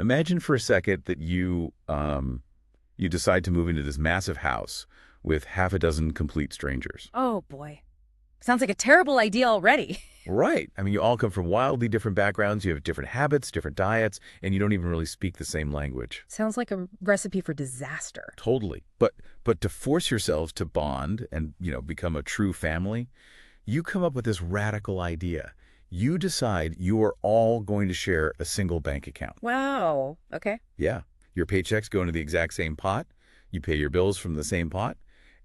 Imagine for a second that you decide to move into this massive house with half a dozen complete strangers. Oh, boy. Sounds like a terrible idea already. Right. I mean, you all come from wildly different backgrounds. You have different habits, different diets, and you don't even really speak the same language. Sounds like a recipe for disaster. Totally. But to force yourselves to bond and, become a true family, you come up with this radical idea. You decide you are all going to share a single bank account. Wow. Okay. Yeah. Your paychecks go into the exact same pot. You pay your bills from the same pot.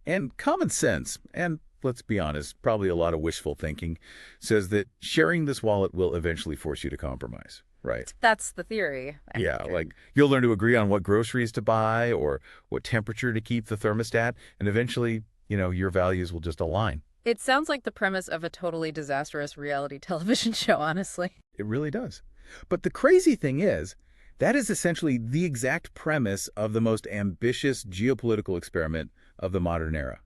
And common sense, and let's be honest, probably a lot of wishful thinking, says that sharing this wallet will eventually force you to compromise, right? That's the theory. Yeah, like you'll learn to agree on what groceries to buy or what temperature to keep the thermostat, and eventually, your values will just align. It sounds like the premise of a totally disastrous reality television show, honestly. It really does. But the crazy thing is, that is essentially the exact premise of the most ambitious geopolitical experiment of the modern era.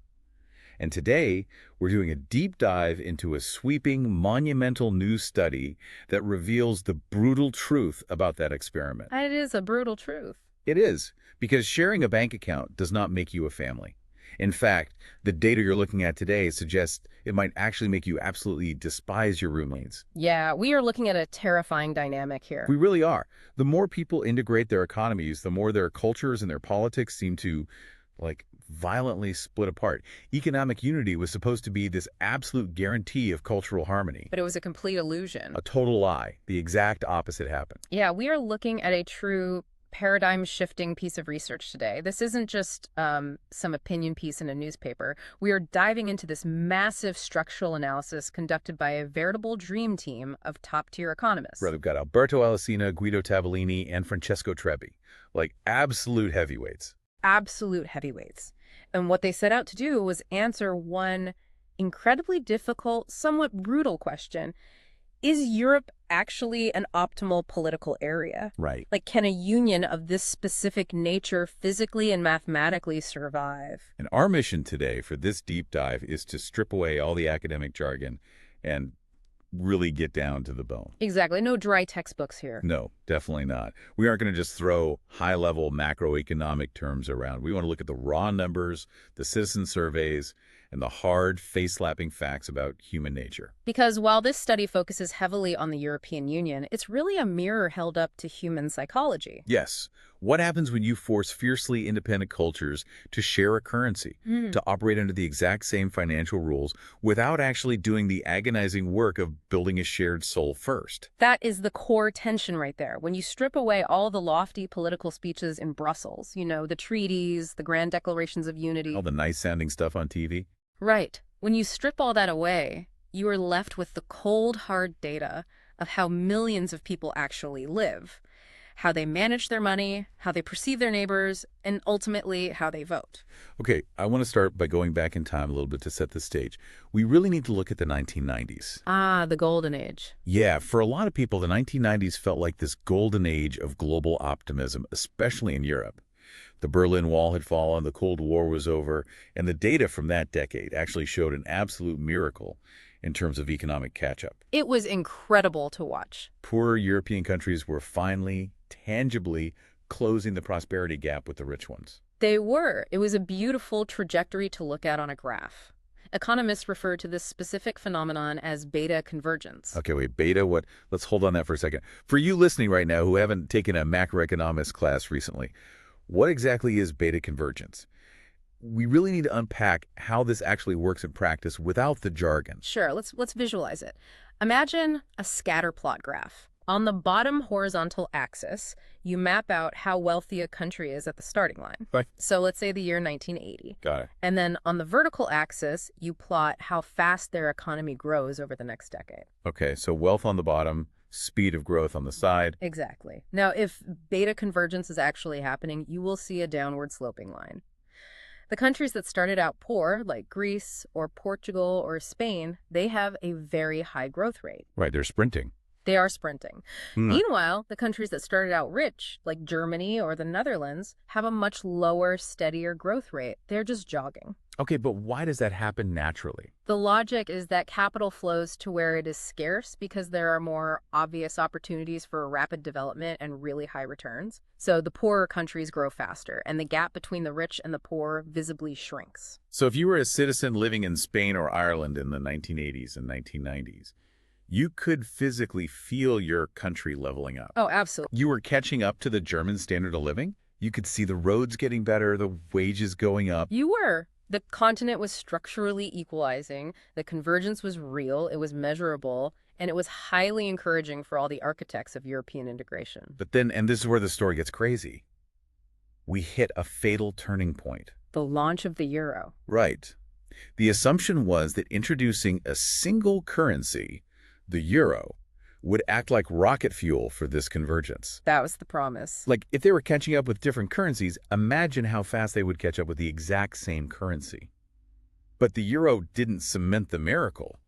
And today, we're doing a deep dive into a sweeping, monumental new study that reveals the brutal truth about that experiment. It is a brutal truth. It is, because sharing a bank account does not make you a family. In fact, the data you're looking at today suggests it might actually make you absolutely despise your roommates. Yeah, we are looking at a terrifying dynamic here. We really are. The more people integrate their economies, the more their cultures and their politics seem to, violently split apart. Economic unity was supposed to be this absolute guarantee of cultural harmony. But it was a complete illusion. A total lie. The exact opposite happened. Yeah, we are looking at a true paradigm-shifting piece of research today. This isn't just some opinion piece in a newspaper. We are diving into this massive structural analysis conducted by a veritable dream team of top-tier economists. Right, we've got Alberto Alesina, Guido Tabellini, and Francesco Trebbi. Absolute heavyweights. Absolute heavyweights. And what they set out to do was answer one incredibly difficult, somewhat brutal question. Is Europe actually an optimal political area? Right. Can a union of this specific nature physically and mathematically survive? And our mission today for this deep dive is to strip away all the academic jargon and really get down to the bone. Exactly. No dry textbooks here. No, definitely not. We aren't going to just throw high-level macroeconomic terms around. We want to look at the raw numbers, the citizen surveys, and the hard, face-slapping facts about human nature. Because while this study focuses heavily on the European Union, it's really a mirror held up to human psychology. Yes. What happens when you force fiercely independent cultures to share a currency, to operate under the exact same financial rules without actually doing the agonizing work of building a shared soul first? That is the core tension right there. When you strip away all the lofty political speeches in Brussels, the treaties, the grand declarations of unity. All the nice-sounding stuff on TV? Right. When you strip all that away, you are left with the cold, hard data of how millions of people actually live, how they manage their money, how they perceive their neighbors, and ultimately how they vote. Okay, I want to start by going back in time a little bit to set the stage. We really need to look at the 1990s. Ah, the golden age. Yeah, for a lot of people, the 1990s felt like this golden age of global optimism, especially in Europe. The Berlin Wall had fallen, the Cold War was over, and the data from that decade actually showed an absolute miracle in terms of economic catch-up. It was incredible to watch. Poorer European countries were finally, tangibly closing the prosperity gap with the rich ones. They were. It was a beautiful trajectory to look at on a graph. Economists refer to this specific phenomenon as beta convergence. Okay, wait, beta, what? Let's hold on that for a second. For you listening right now who haven't taken a macroeconomics class recently, what exactly is beta convergence? We really need to unpack how this actually works in practice without the jargon. Sure, let's visualize it. Imagine a scatter plot graph. On the bottom horizontal axis, you map out how wealthy a country is at the starting line. Right. So let's say the year 1980. Got it. And then on the vertical axis, you plot how fast their economy grows over the next decade. Okay, so wealth on the bottom, speed of growth on the side. Exactly. Now, if beta convergence is actually happening, you will see a downward sloping line. The countries that started out poor, like Greece or Portugal or Spain, they have a very high growth rate. Right, they're sprinting. They are sprinting. Meanwhile, the countries that started out rich, like Germany or the Netherlands, have a much lower, steadier growth rate. They're just jogging. Okay, but why does that happen naturally? The logic is that capital flows to where it is scarce because there are more obvious opportunities for rapid development and really high returns. So the poorer countries grow faster, and the gap between the rich and the poor visibly shrinks. So if you were a citizen living in Spain or Ireland in the 1980s and 1990s, you could physically feel your country leveling up. Oh, absolutely. You were catching up to the German standard of living? You could see the roads getting better, the wages going up. You were. The continent was structurally equalizing, the convergence was real, it was measurable, and it was highly encouraging for all the architects of European integration. But then, and this is where the story gets crazy, we hit a fatal turning point. The launch of the euro. Right. The assumption was that introducing a single currency, the euro, would act like rocket fuel for this convergence. That was the promise. Like, if they were catching up with different currencies, imagine how fast they would catch up with the exact same currency. But the euro didn't cement the miracle.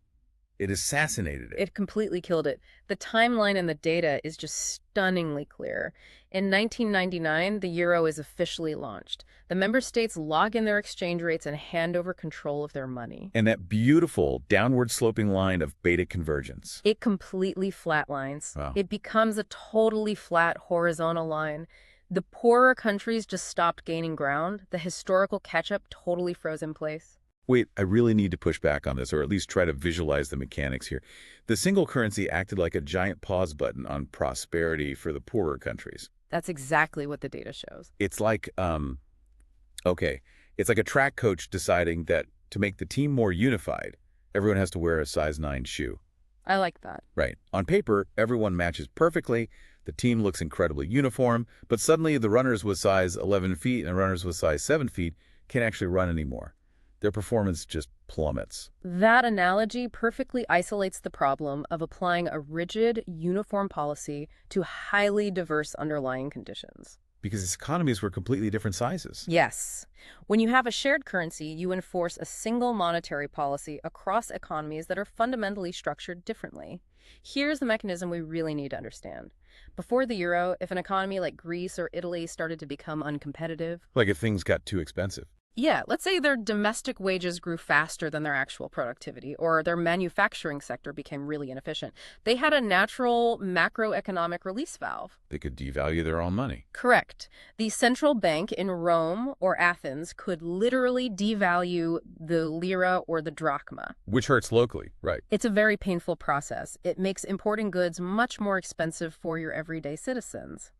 It assassinated it. It completely killed it. The timeline and the data is just stunningly clear. In 1999, the euro is officially launched. The member states log in their exchange rates and hand over control of their money. And that beautiful downward-sloping line of beta convergence. It completely flatlines. Wow. It becomes a totally flat horizontal line. The poorer countries just stopped gaining ground. The historical catch-up totally froze in place. Wait, I really need to push back on this, or at least try to visualize the mechanics here. The single currency acted like a giant pause button on prosperity for the poorer countries. That's exactly what the data shows. It's like, it's like a track coach deciding that to make the team more unified, everyone has to wear a size 9 shoe. I like that. Right. On paper, everyone matches perfectly, the team looks incredibly uniform, but suddenly the runners with size 11 feet and runners with size 7 feet can't actually run anymore. Their performance just plummets. That analogy perfectly isolates the problem of applying a rigid, uniform policy to highly diverse underlying conditions. Because its economies were completely different sizes. Yes. When you have a shared currency, you enforce a single monetary policy across economies that are fundamentally structured differently. Here's the mechanism we really need to understand. Before the euro, if an economy like Greece or Italy started to become uncompetitive, Like if things got too expensive. yeah, let's say their domestic wages grew faster than their actual productivity, or their manufacturing sector became really inefficient. They had a natural macroeconomic release valve. They could devalue their own money. Correct. The central bank in Rome or Athens could literally devalue the lira or the drachma. Which hurts locally, right. It's a very painful process. It makes importing goods much more expensive for your everyday citizens.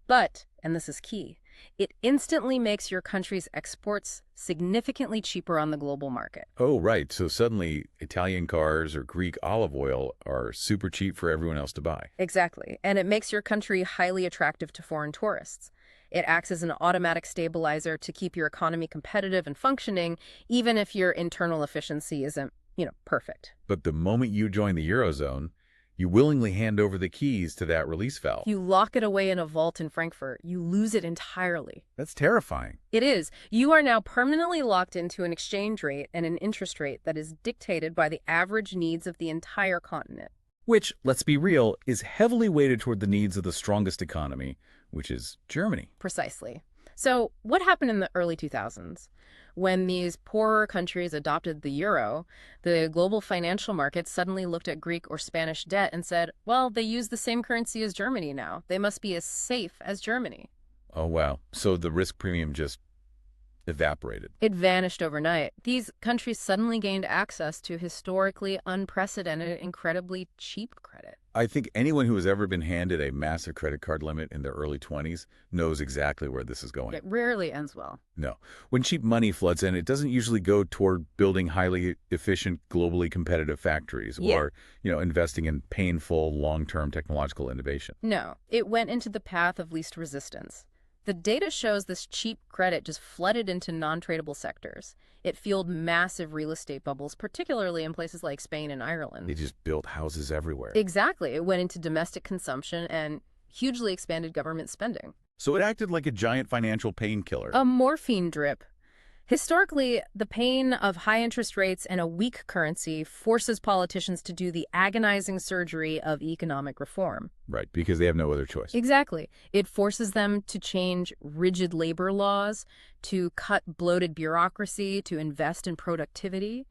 But, and this is key, it instantly makes your country's exports significantly cheaper on the global market. Oh, right. So suddenly Italian cars or Greek olive oil are super cheap for everyone else to buy. Exactly. And it makes your country highly attractive to foreign tourists. It acts as an automatic stabilizer to keep your economy competitive and functioning, even if your internal efficiency isn't, perfect. But the moment you join the Eurozone, you willingly hand over the keys to that release valve. You lock it away in a vault in Frankfurt. You lose it entirely. That's terrifying. It is. You are now permanently locked into an exchange rate and an interest rate that is dictated by the average needs of the entire continent. Which, let's be real, is heavily weighted toward the needs of the strongest economy, which is Germany. Precisely. So what happened in the early 2000s? When these poorer countries adopted the euro, the global financial markets suddenly looked at Greek or Spanish debt and said, well, they use the same currency as Germany now. They must be as safe as Germany. Oh, wow. So the risk premium just evaporated. It vanished overnight. These countries suddenly gained access to historically unprecedented, incredibly cheap credit. I think anyone who has ever been handed a massive credit card limit in their early 20s knows exactly where this is going. It rarely ends well. No. When cheap money floods in, it doesn't usually go toward building highly efficient, globally competitive factories or, investing in painful, long-term technological innovation. No, it went into the path of least resistance. The data shows this cheap credit just flooded into non-tradable sectors. It fueled massive real estate bubbles, particularly in places like Spain and Ireland. They just built houses everywhere. Exactly. It went into domestic consumption and hugely expanded government spending. So it acted like a giant financial painkiller. A morphine drip. Historically, the pain of high interest rates and a weak currency forces politicians to do the agonizing surgery of economic reform. Right, because they have no other choice. Exactly. It forces them to change rigid labor laws, to cut bloated bureaucracy, to invest in productivity.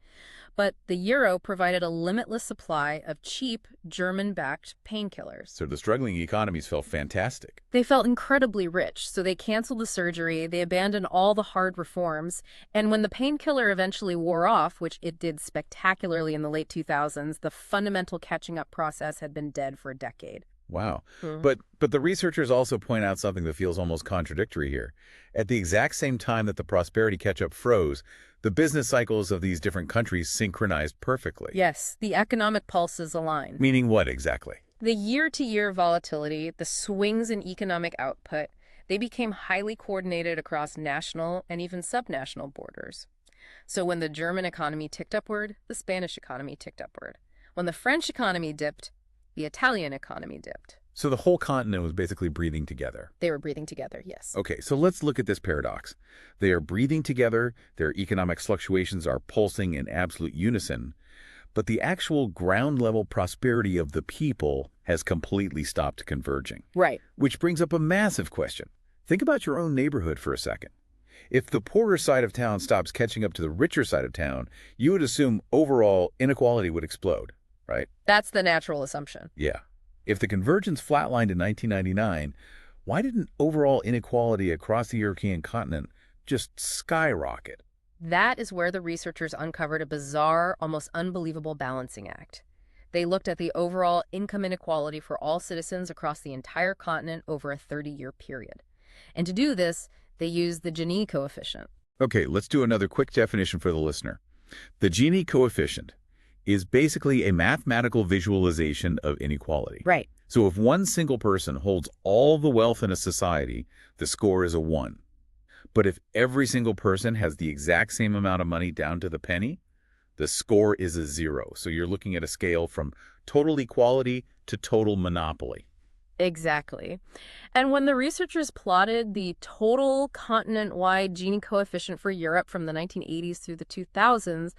But the euro provided a limitless supply of cheap, German-backed painkillers. So the struggling economies felt fantastic. They felt incredibly rich, so they canceled the surgery, they abandoned all the hard reforms, and when the painkiller eventually wore off, which it did spectacularly in the late 2000s, the fundamental catching-up process had been dead for a decade. Wow. But the researchers also point out something that feels almost contradictory here. At the exact same time that the prosperity catch-up froze, the business cycles of these different countries synchronized perfectly. Yes, the economic pulses align. Meaning what exactly? The year-to-year volatility, the swings in economic output, they became highly coordinated across national and even subnational borders. So when the German economy ticked upward, the Spanish economy ticked upward. When the French economy dipped, the Italian economy dipped. So the whole continent was basically breathing together. They were breathing together, yes. Okay, so let's look at this paradox. They are breathing together, their economic fluctuations are pulsing in absolute unison, but the actual ground-level prosperity of the people has completely stopped converging. Right. Which brings up a massive question. Think about your own neighborhood for a second. If the poorer side of town stops catching up to the richer side of town, you would assume overall inequality would explode, right? That's the natural assumption. Yeah. If the convergence flatlined in 1999, why didn't overall inequality across the European continent just skyrocket? That is where the researchers uncovered a bizarre, almost unbelievable balancing act. They looked at the overall income inequality for all citizens across the entire continent over a 30-year period. And to do this, they used the Gini coefficient. Okay, let's do another quick definition for the listener. The Gini coefficient is basically a mathematical visualization of inequality. Right. So if one single person holds all the wealth in a society, the score is a 1. But if every single person has the exact same amount of money down to the penny, the score is a 0. So you're looking at a scale from total equality to total monopoly. Exactly. And when the researchers plotted the total continent-wide Gini coefficient for Europe from the 1980s through the 2000s,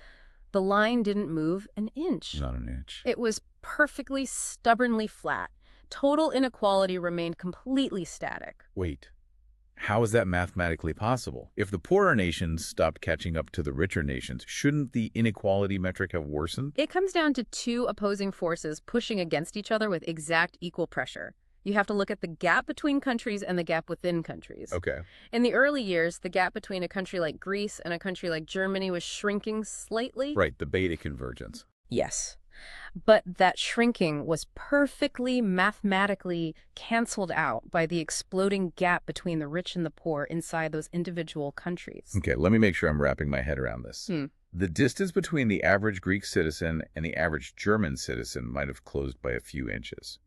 the line didn't move an inch. Not an inch. It was perfectly, stubbornly flat. Total inequality remained completely static. Wait, how is that mathematically possible? If the poorer nations stopped catching up to the richer nations, shouldn't the inequality metric have worsened? It comes down to two opposing forces pushing against each other with exact equal pressure. You have to look at the gap between countries and the gap within countries. Okay. In the early years, the gap between a country like Greece and a country like Germany was shrinking slightly. Right, the beta convergence. Yes. But that shrinking was perfectly mathematically canceled out by the exploding gap between the rich and the poor inside those individual countries. Okay, let me make sure I'm wrapping my head around this. The distance between the average Greek citizen and the average German citizen might have closed by a few inches.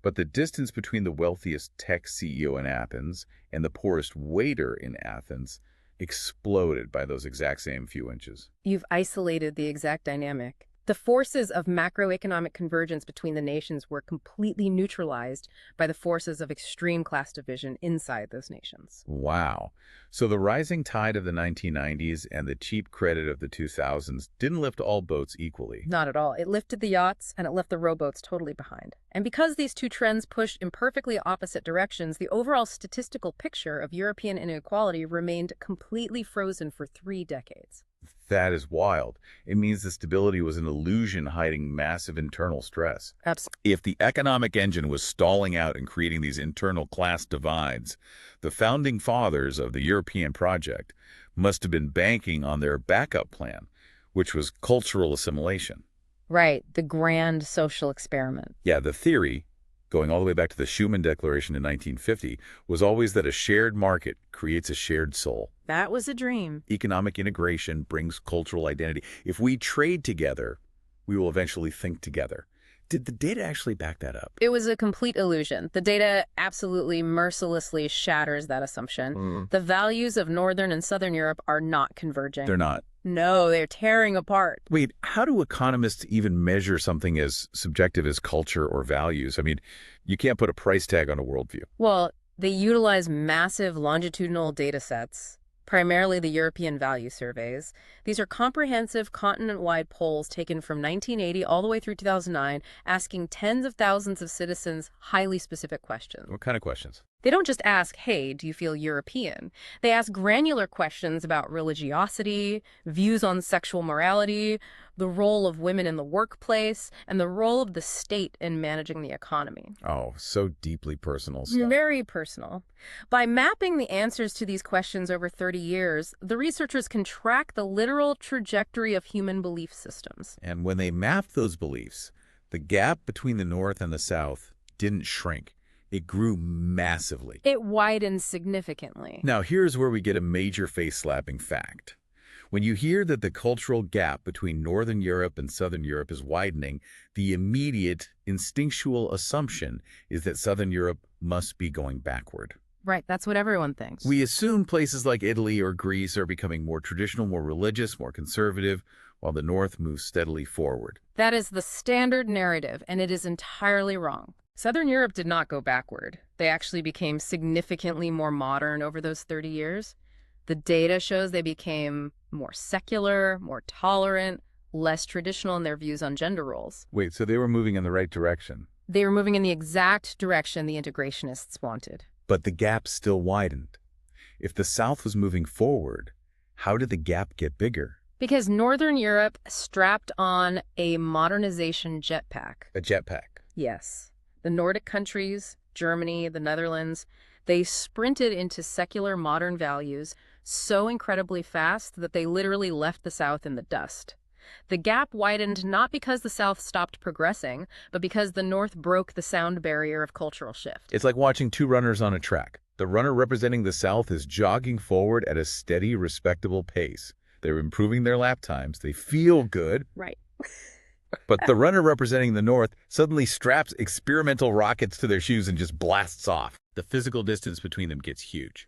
But the distance between the wealthiest tech CEO in Athens and the poorest waiter in Athens exploded by those exact same few inches. You've isolated the exact dynamic. The forces of macroeconomic convergence between the nations were completely neutralized by the forces of extreme class division inside those nations. Wow. So the rising tide of the 1990s and the cheap credit of the 2000s didn't lift all boats equally. Not at all. It lifted the yachts and it left the rowboats totally behind. And because these two trends pushed in perfectly opposite directions, the overall statistical picture of European inequality remained completely frozen for 3 decades. That is wild. It means the stability was an illusion hiding massive internal stress. Absolutely. If the economic engine was stalling out and creating these internal class divides, the founding fathers of the European project must have been banking on their backup plan, which was cultural assimilation. Right, the grand social experiment. Yeah, the theory, going all the way back to the Schuman Declaration in 1950, was always that a shared market creates a shared soul. That was a dream. Economic integration brings cultural identity. If we trade together, we will eventually think together. Did the data actually back that up? It was a complete illusion. The data absolutely mercilessly shatters that assumption. The values of Northern and Southern Europe are not converging. They're not. No, they're tearing apart. Wait, how do economists even measure something as subjective as culture or values? I mean, you can't put a price tag on a worldview. Well, they utilize massive longitudinal data sets. primarily the European Value Surveys. These are comprehensive continent-wide polls taken from 1980 all the way through 2009, asking tens of thousands of citizens highly specific questions. What kind of questions? They don't just ask, hey, do you feel European? They ask granular questions about religiosity, views on sexual morality, the role of women in the workplace, and the role of the state in managing the economy. Oh, so deeply personal stuff. Very personal. By mapping the answers to these questions over 30 years, the researchers can track the literal trajectory of human belief systems. And when they mapped those beliefs, the gap between the North and the South didn't shrink. It grew massively. It widened significantly. Now, here's where we get a major face-slapping fact. When you hear that the cultural gap between Northern Europe and Southern Europe is widening, the immediate, instinctual assumption is that Southern Europe must be going backward. Right, that's what everyone thinks. We assume places like Italy or Greece are becoming more traditional, more religious, more conservative, while the North moves steadily forward. That is the standard narrative, and it is entirely wrong. Southern Europe did not go backward. They actually became significantly more modern over those 30 years. The data shows they became more secular, more tolerant, less traditional in their views on gender roles. Wait, so they were moving in the right direction? They were moving in the exact direction the integrationists wanted. But the gap still widened. If the South was moving forward, how did the gap get bigger? Because Northern Europe strapped on a modernization jetpack. A jetpack. Yes. The Nordic countries, Germany, the Netherlands, they sprinted into secular modern values so incredibly fast that they literally left the South in the dust. The gap widened not because the South stopped progressing, but because the North broke the sound barrier of cultural shift. It's like watching two runners on a track. The runner representing the South is jogging forward at a steady, respectable pace. They're improving their lap times. They feel good. Right. But the runner representing the North suddenly straps experimental rockets to their shoes and just blasts off. The physical distance between them gets huge.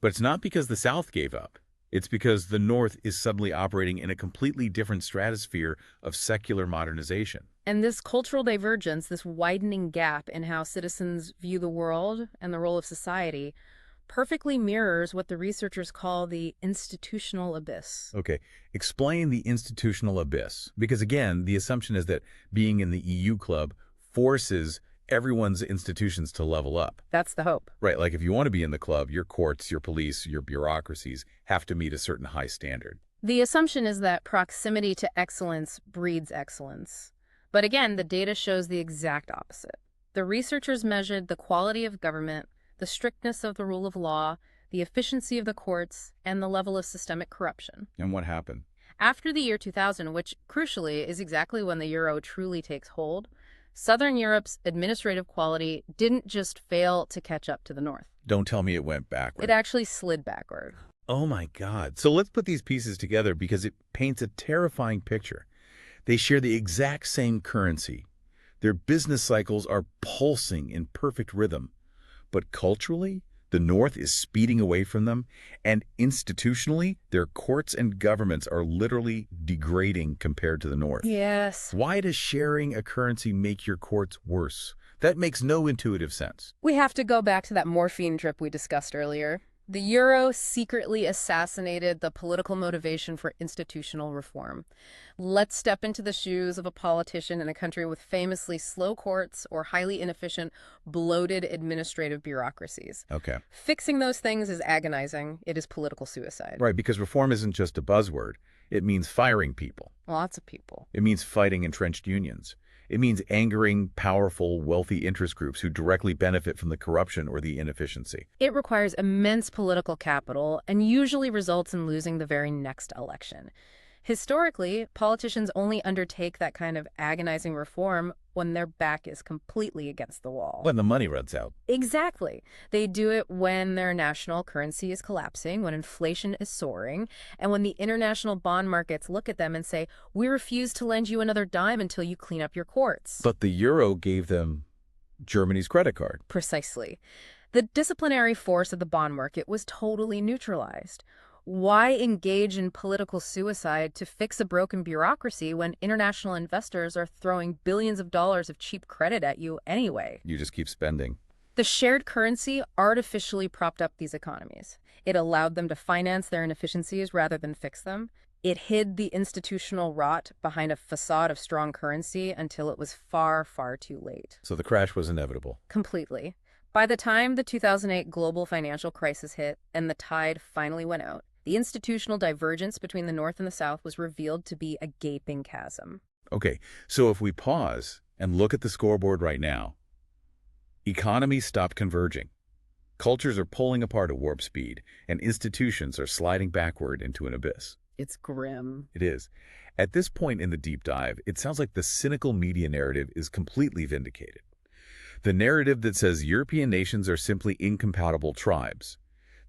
But it's not because the South gave up. It's because the North is suddenly operating in a completely different stratosphere of secular modernization. And this cultural divergence, this widening gap in how citizens view the world and the role of society, perfectly mirrors what the researchers call the institutional abyss. Okay, explain the institutional abyss. Because again, the assumption is that being in the EU club forces everyone's institutions to level up. That's the hope. Right, like if you want to be in the club, your courts, your police, your bureaucracies have to meet a certain high standard. The assumption is that proximity to excellence breeds excellence. But again, the data shows the exact opposite. The researchers measured the quality of government, the strictness of the rule of law, the efficiency of the courts, and the level of systemic corruption. And what happened? After the year 2000, which crucially is exactly when the euro truly takes hold, Southern Europe's administrative quality didn't just fail to catch up to the North. Don't tell me it went backward. It actually slid backward. Oh my God. So let's put these pieces together because it paints a terrifying picture. They share the exact same currency. Their business cycles are pulsing in perfect rhythm. But culturally, the North is speeding away from them, and institutionally, their courts and governments are literally degrading compared to the North. Yes. Why does sharing a currency make your courts worse? That makes no intuitive sense. We have to go back to that morphine trip we discussed earlier. The euro secretly assassinated the political motivation for institutional reform. Let's step into the shoes of a politician in a country with famously slow courts or highly inefficient, bloated administrative bureaucracies. Okay. Fixing those things is agonizing. It is political suicide. Right, because reform isn't just a buzzword. It means firing people. Lots of people. It means fighting entrenched unions. It means angering powerful, wealthy interest groups who directly benefit from the corruption or the inefficiency. It requires immense political capital and usually results in losing the very next election. Historically, politicians only undertake that kind of agonizing reform when their back is completely against the wall. When the money runs out. Exactly. They do it when their national currency is collapsing, when inflation is soaring, and when the international bond markets look at them and say, we refuse to lend you another dime until you clean up your courts. But the euro gave them Germany's credit card. Precisely. The disciplinary force of the bond market was totally neutralized. Why engage in political suicide to fix a broken bureaucracy when international investors are throwing billions of dollars of cheap credit at you anyway? You just keep spending. The shared currency artificially propped up these economies. It allowed them to finance their inefficiencies rather than fix them. It hid the institutional rot behind a facade of strong currency until it was far, far too late. So the crash was inevitable. Completely. By the time the 2008 global financial crisis hit and the tide finally went out, the institutional divergence between the North and the South was revealed to be a gaping chasm. Okay, so if we pause and look at the scoreboard right now, economies stopped converging. Cultures are pulling apart at warp speed, and institutions are sliding backward into an abyss. It's grim. It is. At this point in the deep dive, it sounds like the cynical media narrative is completely vindicated. The narrative that says European nations are simply incompatible tribes,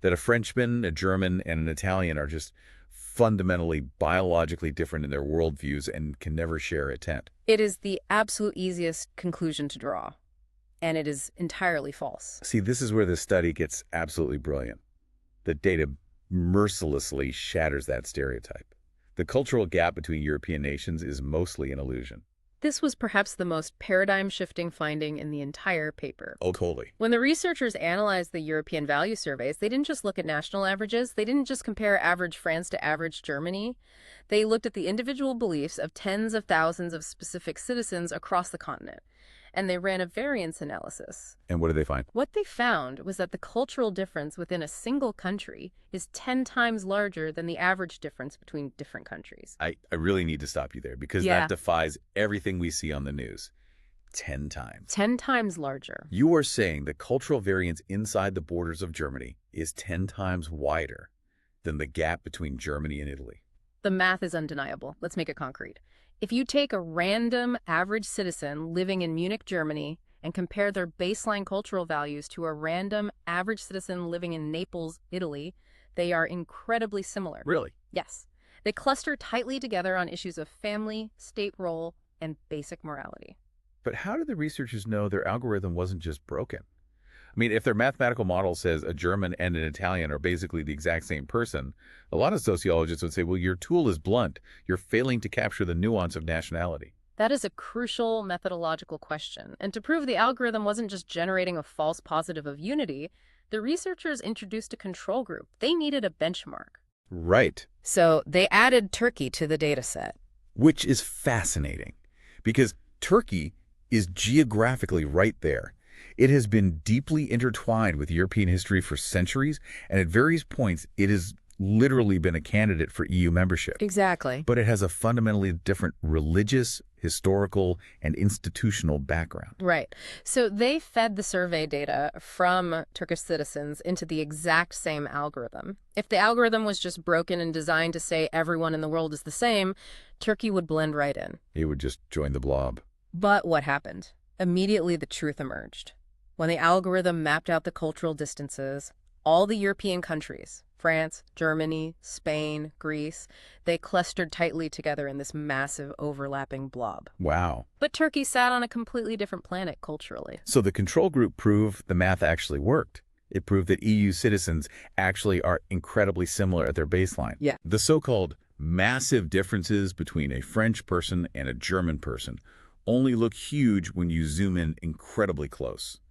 that a Frenchman, a German, and an Italian are just fundamentally biologically different in their worldviews and can never share a tent. It is the absolute easiest conclusion to draw, and it is entirely false. See, this is where the study gets absolutely brilliant. The data mercilessly shatters that stereotype. The cultural gap between European nations is mostly an illusion. This was perhaps the most paradigm-shifting finding in the entire paper. Oh, totally. When the researchers analyzed the European value surveys, they didn't just look at national averages. They didn't just compare average France to average Germany. They looked at the individual beliefs of tens of thousands of specific citizens across the continent. And they ran a variance analysis. And what did they find? What they found was that the cultural difference within a single country is 10 times larger than the average difference between different countries. I really need to stop you there because that defies everything we see on the news. 10 times. 10 times larger. You are saying the cultural variance inside the borders of Germany is 10 times wider than the gap between Germany and Italy. The math is undeniable. Let's make it concrete. If you take a random average citizen living in Munich, Germany, and compare their baseline cultural values to a random average citizen living in Naples, Italy, they are incredibly similar. Really? Yes. They cluster tightly together on issues of family, state role, and basic morality. But how did the researchers know their algorithm wasn't just broken? I mean, if their mathematical model says a German and an Italian are basically the exact same person, a lot of sociologists would say, well, your tool is blunt. You're failing to capture the nuance of nationality. That is a crucial methodological question. And to prove the algorithm wasn't just generating a false positive of unity, the researchers introduced a control group. They needed a benchmark. Right. So they added Turkey to the data set. Which is fascinating because Turkey is geographically right there. It has been deeply intertwined with European history for centuries, and at various points, it has literally been a candidate for EU membership. Exactly. But it has a fundamentally different religious, historical, and institutional background. Right. So they fed the survey data from Turkish citizens into the exact same algorithm. If the algorithm was just broken and designed to say everyone in the world is the same, Turkey would blend right in. It would just join the blob. But what happened? Immediately, the truth emerged. When the algorithm mapped out the cultural distances, all the European countries, France, Germany, Spain, Greece, they clustered tightly together in this massive overlapping blob. Wow. But Turkey sat on a completely different planet culturally. So the control group proved the math actually worked. It proved that EU citizens actually are incredibly similar at their baseline. Yeah. The so-called massive differences between a French person and a German person only look huge when you zoom in incredibly close.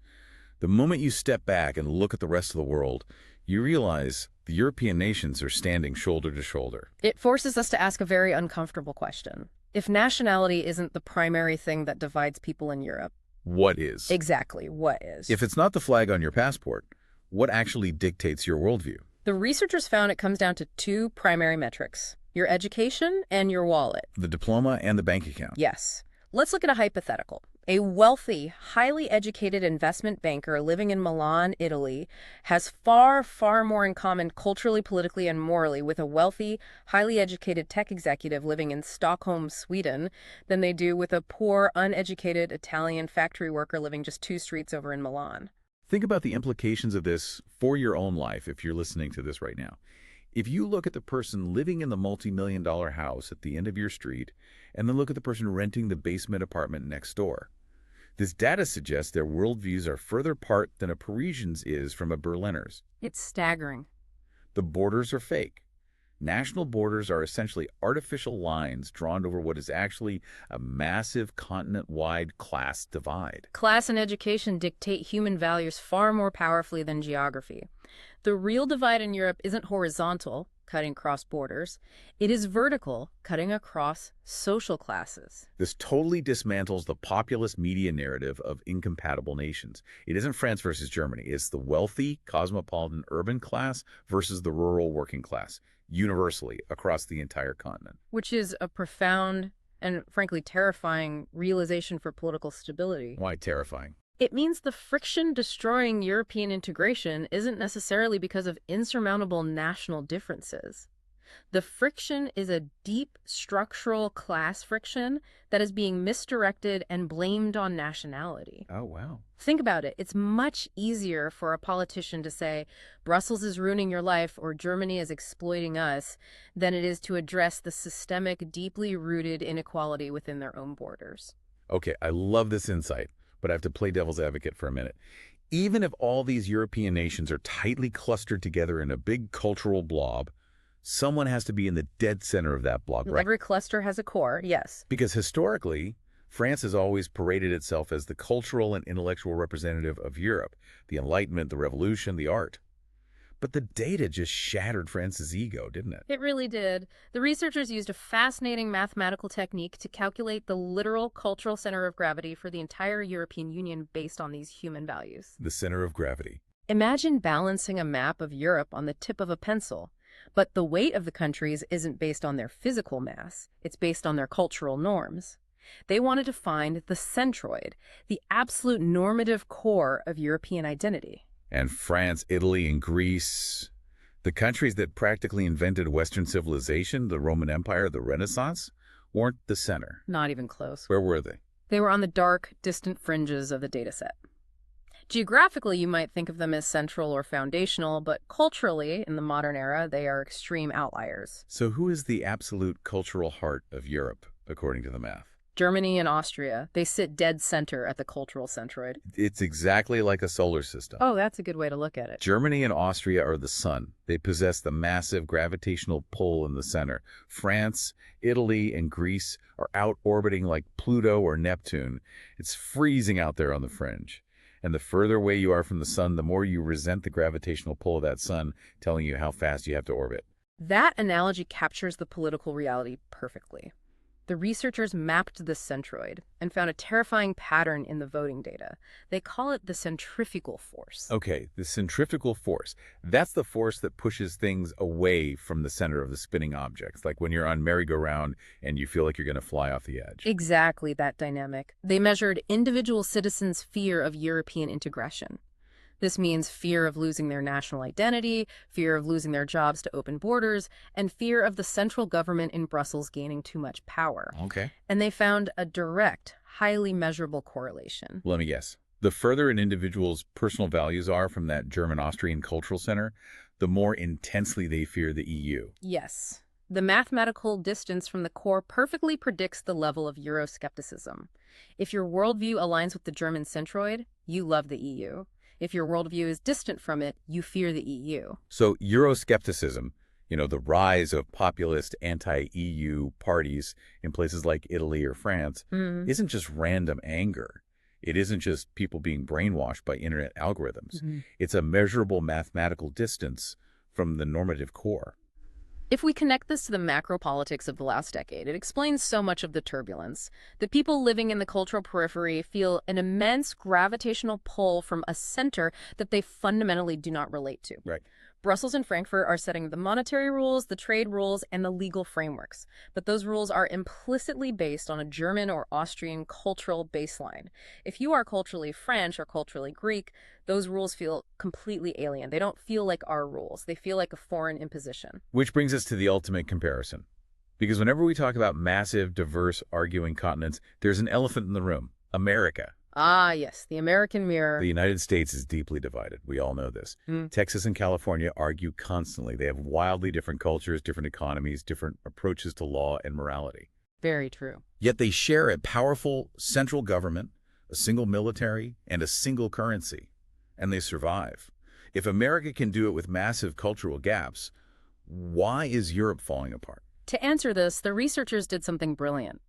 The moment you step back and look at the rest of the world, you realize the European nations are standing shoulder to shoulder. It forces us to ask a very uncomfortable question. If nationality isn't the primary thing that divides people in Europe, what is? Exactly, what is? If it's not the flag on your passport, what actually dictates your worldview? The researchers found it comes down to two primary metrics: your education and your wallet. The diploma and the bank account. Yes. Let's look at a hypothetical. A wealthy, highly educated investment banker living in Milan, Italy, has far, far more in common culturally, politically, and morally with a wealthy, highly educated tech executive living in Stockholm, Sweden, than they do with a poor, uneducated Italian factory worker living just 2 streets over in Milan. Think about the implications of this for your own life if you're listening to this right now. If you look at the person living in the multi-million-dollar house at the end of your street, and then look at the person renting the basement apartment next door, this data suggests their worldviews are further apart than a Parisian's is from a Berliner's. It's staggering. The borders are fake. National borders are essentially artificial lines drawn over what is actually a massive continent-wide class divide. Class and education dictate human values far more powerfully than geography. The real divide in Europe isn't horizontal, cutting across borders. It is vertical, cutting across social classes. This totally dismantles the populist media narrative of incompatible nations. It isn't France versus Germany. It's the wealthy, cosmopolitan urban class versus the rural working class, universally across the entire continent. Which is a profound and, frankly, terrifying realization for political stability. Why terrifying? It means the friction destroying European integration isn't necessarily because of insurmountable national differences. The friction is a deep structural class friction that is being misdirected and blamed on nationality. Oh, wow. Think about it. It's much easier for a politician to say, Brussels is ruining your life or Germany is exploiting us, than it is to address the systemic, deeply rooted inequality within their own borders. Okay, I love this insight, but I have to play devil's advocate for a minute. Even if all these European nations are tightly clustered together in a big cultural blob, someone has to be in the dead center of that blob, right? Every cluster has a core, yes. Because historically, France has always paraded itself as the cultural and intellectual representative of Europe, the Enlightenment, the Revolution, the art. But the data just shattered France's ego, didn't it? It really did. The researchers used a fascinating mathematical technique to calculate the literal cultural center of gravity for the entire European Union based on these human values. The center of gravity. Imagine balancing a map of Europe on the tip of a pencil, but the weight of the countries isn't based on their physical mass. It's based on their cultural norms. They wanted to find the centroid, the absolute normative core of European identity. And France, Italy, and Greece, the countries that practically invented Western civilization, the Roman Empire, the Renaissance, weren't the center. Not even close. Where were they? They were on the dark, distant fringes of the dataset. Geographically, you might think of them as central or foundational, but culturally, in the modern era, they are extreme outliers. So who is the absolute cultural heart of Europe, according to the math? Germany and Austria, they sit dead center at the cultural centroid. It's exactly like a solar system. Oh, that's a good way to look at it. Germany and Austria are the sun. They possess the massive gravitational pull in the center. France, Italy, and Greece are out orbiting like Pluto or Neptune. It's freezing out there on the fringe. And the further away you are from the sun, the more you resent the gravitational pull of that sun, telling you how fast you have to orbit. That analogy captures the political reality perfectly. The researchers mapped the centroid and found a terrifying pattern in the voting data. They call it the centrifugal force. Okay, the centrifugal force. That's the force that pushes things away from the center of the spinning objects, like when you're on merry-go-round and you feel like you're going to fly off the edge. Exactly that dynamic. They measured individual citizens' fear of European integration. This means fear of losing their national identity, fear of losing their jobs to open borders, and fear of the central government in Brussels gaining too much power. Okay. And they found a direct, highly measurable correlation. Let me guess. The further an individual's personal values are from that German-Austrian cultural center, the more intensely they fear the EU. Yes. The mathematical distance from the core perfectly predicts the level of Euroscepticism. If your worldview aligns with the German centroid, you love the EU. If your worldview is distant from it, you fear the EU. So Euroscepticism, the rise of populist anti-EU parties in places like Italy or France, isn't just random anger. It isn't just people being brainwashed by internet algorithms. It's a measurable mathematical distance from the normative core. If we connect this to the macro politics of the last decade, it explains so much of the turbulence. The people living in the cultural periphery feel an immense gravitational pull from a center that they fundamentally do not relate to. Right. Brussels and Frankfurt are setting the monetary rules, the trade rules, and the legal frameworks. But those rules are implicitly based on a German or Austrian cultural baseline. If you are culturally French or culturally Greek, those rules feel completely alien. They don't feel like our rules. They feel like a foreign imposition. Which brings us to the ultimate comparison. Because whenever we talk about massive, diverse, arguing continents, there's an elephant in the room: America. Ah, yes, the American mirror. The United States is deeply divided. We all know this. Texas and California argue constantly. They have wildly different cultures, different economies, different approaches to law and morality. Very true. Yet they share a powerful central government, a single military, and a single currency. And they survive. If America can do it with massive cultural gaps, Why is Europe falling apart? To answer this, the researchers did something brilliant.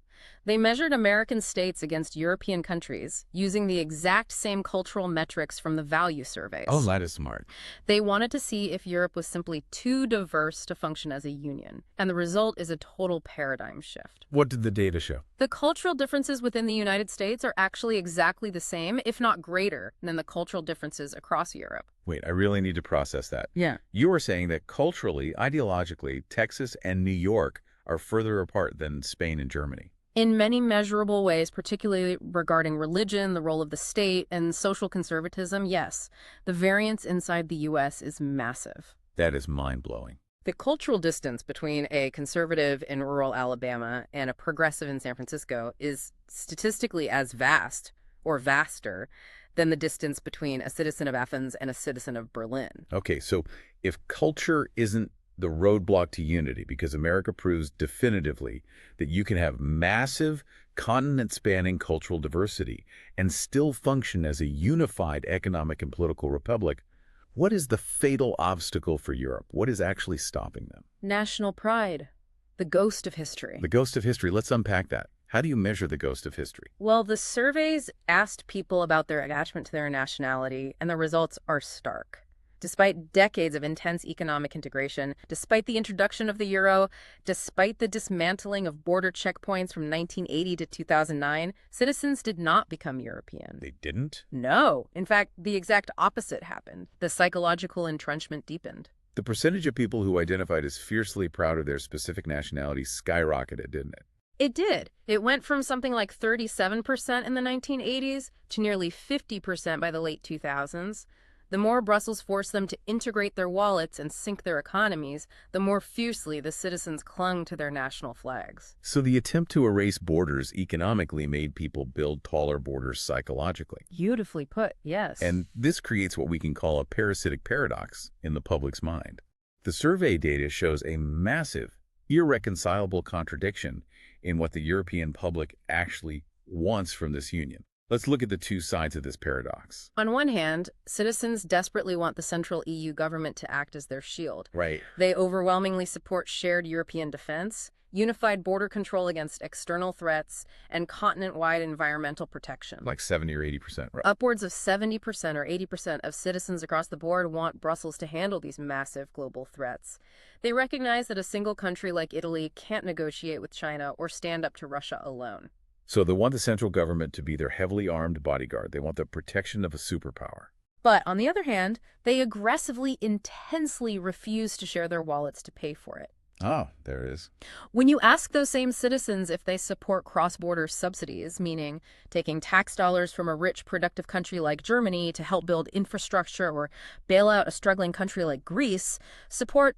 They measured American states against European countries using the exact same cultural metrics from the value surveys. Oh, that is smart. They wanted to see if Europe was simply too diverse to function as a union, and the result is a total paradigm shift. What did the data show? The cultural differences within the United States are actually exactly the same, if not greater, than the cultural differences across Europe. Wait, I really need to process that. Yeah. You were saying that culturally, ideologically, Texas and New York are further apart than Spain and Germany. In many measurable ways, particularly regarding religion, the role of the state, and social conservatism, yes, the variance inside the U.S. is massive. That is mind-blowing. The cultural distance between a conservative in rural Alabama and a progressive in San Francisco is statistically as vast, or vaster, than the distance between a citizen of Athens and a citizen of Berlin. Okay, so if culture isn't the roadblock to unity, because America proves definitively that you can have massive, continent-spanning cultural diversity and still function as a unified economic and political republic, what is the fatal obstacle for Europe? What is actually stopping them? National pride, the ghost of history. The ghost of history. Let's unpack that. How do you measure the ghost of history? Well, the surveys asked people about their attachment to their nationality, and the results are stark. Despite decades of intense economic integration, despite the introduction of the euro, despite the dismantling of border checkpoints from 1980 to 2009, citizens did not become European. They didn't? No. In fact, the exact opposite happened. The psychological entrenchment deepened. The percentage of people who identified as fiercely proud of their specific nationality skyrocketed, didn't it? It did. It went from something like 37% in the 1980s to nearly 50% by the late 2000s. The more Brussels forced them to integrate their wallets and sink their economies, the more fiercely the citizens clung to their national flags. So the attempt to erase borders economically made people build taller borders psychologically. Beautifully put, yes. And this creates what we can call a parasitic paradox in the public's mind. The survey data shows a massive, irreconcilable contradiction in what the European public actually wants from this union. Let's look at the two sides of this paradox. On one hand, citizens desperately want the central EU government to act as their shield. Right. They overwhelmingly support shared European defense, unified border control against external threats, and continent-wide environmental protection. Like 70 or 80%. Right. Upwards of 70% or 80% of citizens across the board want Brussels to handle these massive global threats. They recognize that a single country like Italy can't negotiate with China or stand up to Russia alone. So they want the central government to be their heavily armed bodyguard. They want the protection of a superpower. But on the other hand, they aggressively, intensely refuse to share their wallets to pay for it. Ah, there it is. When you ask those same citizens if they support cross-border subsidies, meaning taking tax dollars from a rich, productive country like Germany to help build infrastructure or bail out a struggling country like Greece, support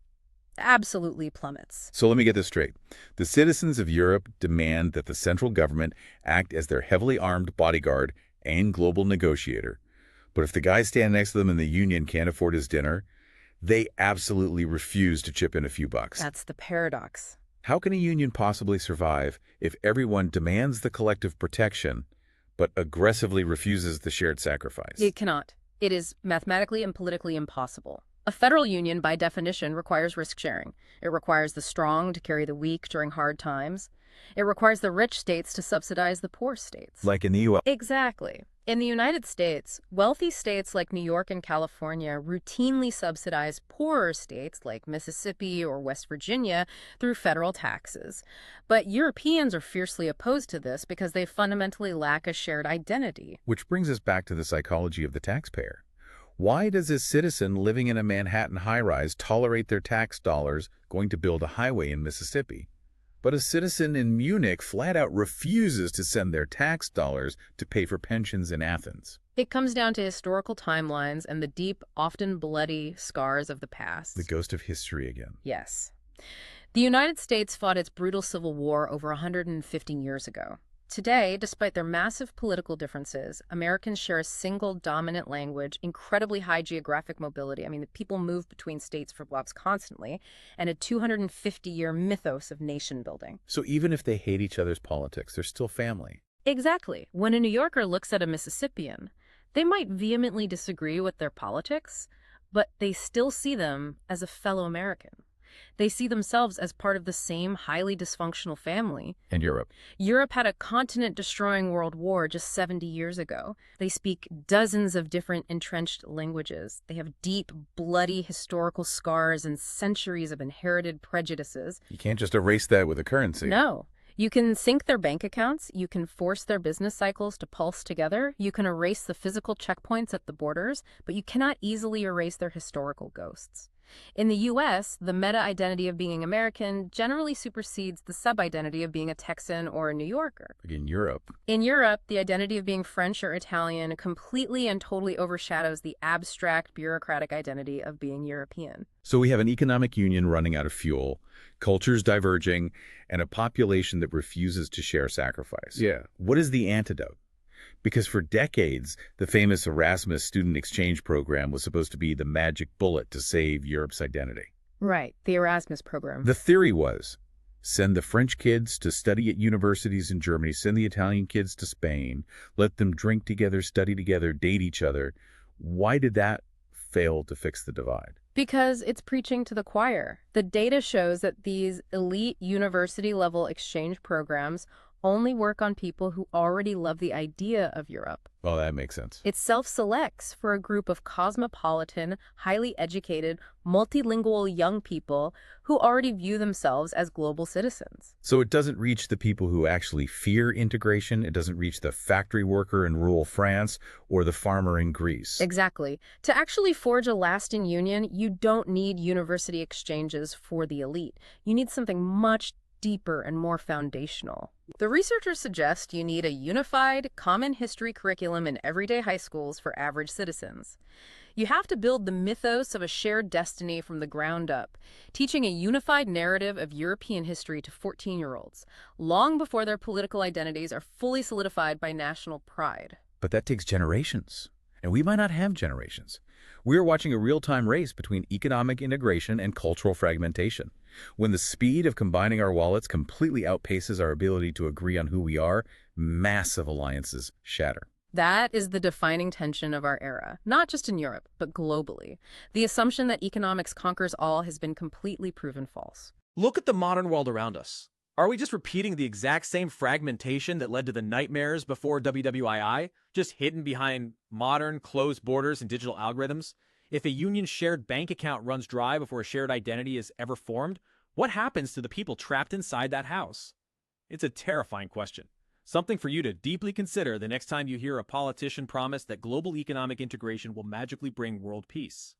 absolutely plummets. So let me get this straight. The citizens of Europe demand that the central government act as their heavily armed bodyguard and global negotiator. But if the guy standing next to them in the union can't afford his dinner, they absolutely refuse to chip in a few bucks. That's the paradox. How can a union possibly survive if everyone demands the collective protection but aggressively refuses the shared sacrifice? It cannot. It is mathematically and politically impossible. A federal union, by definition, requires risk sharing. It requires the strong to carry the weak during hard times. It requires the rich states to subsidize the poor states. Like in the U.S. Exactly. In the United States, wealthy states like New York and California routinely subsidize poorer states like Mississippi or West Virginia through federal taxes. But Europeans are fiercely opposed to this because they fundamentally lack a shared identity. Which brings us back to the psychology of the taxpayer. Why does a citizen living in a Manhattan high-rise tolerate their tax dollars going to build a highway in Mississippi? But a citizen in Munich flat-out refuses to send their tax dollars to pay for pensions in Athens. It comes down to historical timelines and the deep, often bloody scars of the past. The ghost of history again. Yes. The United States fought its brutal civil war over 150 years ago. Today, despite their massive political differences, Americans share a single dominant language, incredibly high geographic mobility. I mean, the people move between states for blocks constantly, and a 250-year mythos of nation building. So even if they hate each other's politics, they're still family. Exactly. When a New Yorker looks at a Mississippian, they might vehemently disagree with their politics, but they still see them as a fellow American. They see themselves as part of the same highly dysfunctional family. And Europe. Europe had a continent-destroying world war just 70 years ago. They speak dozens of different entrenched languages. They have deep, bloody historical scars and centuries of inherited prejudices. You can't just erase that with a currency. No. You can sync their bank accounts, you can force their business cycles to pulse together, you can erase the physical checkpoints at the borders, but you cannot easily erase their historical ghosts. In the US, the meta-identity of being American generally supersedes the sub-identity of being a Texan or a New Yorker. Like in Europe. In Europe, the identity of being French or Italian completely and totally overshadows the abstract bureaucratic identity of being European. So we have an economic union running out of fuel, cultures diverging, and a population that refuses to share sacrifice. Yeah. What is the antidote? Because for decades, the famous Erasmus student exchange program was supposed to be the magic bullet to save Europe's identity. Right, the Erasmus program. The theory was, send the French kids to study at universities in Germany, send the Italian kids to Spain, let them drink together, study together, date each other. Why did that fail to fix the divide? Because it's preaching to the choir. The data shows that these elite university-level exchange programs only work on people who already love the idea of Europe. Well, that makes sense. It self-selects for a group of cosmopolitan, highly educated, multilingual young people who already view themselves as global citizens. So it doesn't reach the people who actually fear integration. It doesn't reach the factory worker in rural France or the farmer in Greece. Exactly. To actually forge a lasting union, you don't need university exchanges for the elite. You need something much deeper and more foundational. The researchers suggest you need a unified, common history curriculum in everyday high schools for average citizens. You have to build the mythos of a shared destiny from the ground up, teaching a unified narrative of European history to 14-year-olds, long before their political identities are fully solidified by national pride. But that takes generations, and we might not have generations. We are watching a real-time race between economic integration and cultural fragmentation. When the speed of combining our wallets completely outpaces our ability to agree on who we are, massive alliances shatter. That is the defining tension of our era, not just in Europe, but globally. The assumption that economics conquers all has been completely proven false. Look at the modern world around us. Are we just repeating the exact same fragmentation that led to the nightmares before WWII, just hidden behind modern, closed borders and digital algorithms? If a union's shared bank account runs dry before a shared identity is ever formed, what happens to the people trapped inside that house? It's a terrifying question. Something for you to deeply consider the next time you hear a politician promise that global economic integration will magically bring world peace.